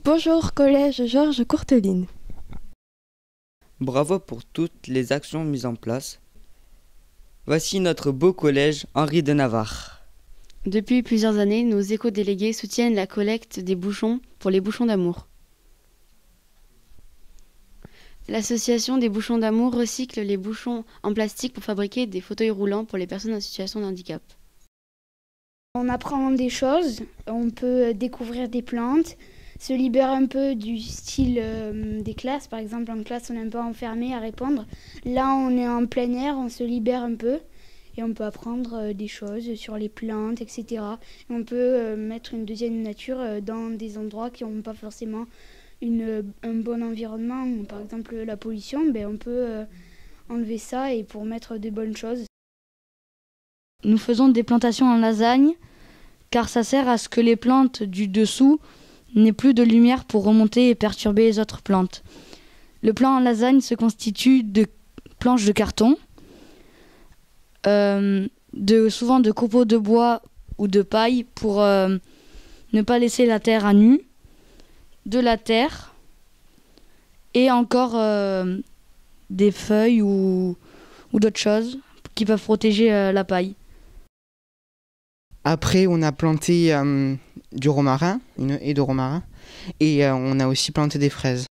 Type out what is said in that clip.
Bonjour Collège Georges Courteline. Bravo pour toutes les actions mises en place. Voici notre beau collège Henri de Navarre. Depuis plusieurs années, nos éco-délégués soutiennent la collecte des bouchons pour les bouchons d'amour. L'association des bouchons d'amour recycle les bouchons en plastique pour fabriquer des fauteuils roulants pour les personnes en situation de handicap. On apprend des choses, on peut découvrir des plantes, se libère un peu du style des classes. Par exemple, en classe, on est un peu enfermé à répondre. Là, on est en plein air, on se libère un peu et on peut apprendre des choses sur les plantes, etc. Et on peut mettre une deuxième nature dans des endroits qui n'ont pas forcément un bon environnement. Par exemple, la pollution, on peut enlever ça et pour mettre de bonnes choses. Nous faisons des plantations en lasagne car ça sert à ce que les plantes du dessous n'aient plus de lumière pour remonter et perturber les autres plantes. Le plan en lasagne se constitue de planches de carton, souvent de copeaux de bois ou de paille pour ne pas laisser la terre à nu, de la terre et encore des feuilles ou d'autres choses qui peuvent protéger la paille. Après, on a planté du romarin, une haie de romarin, et on a aussi planté des fraises.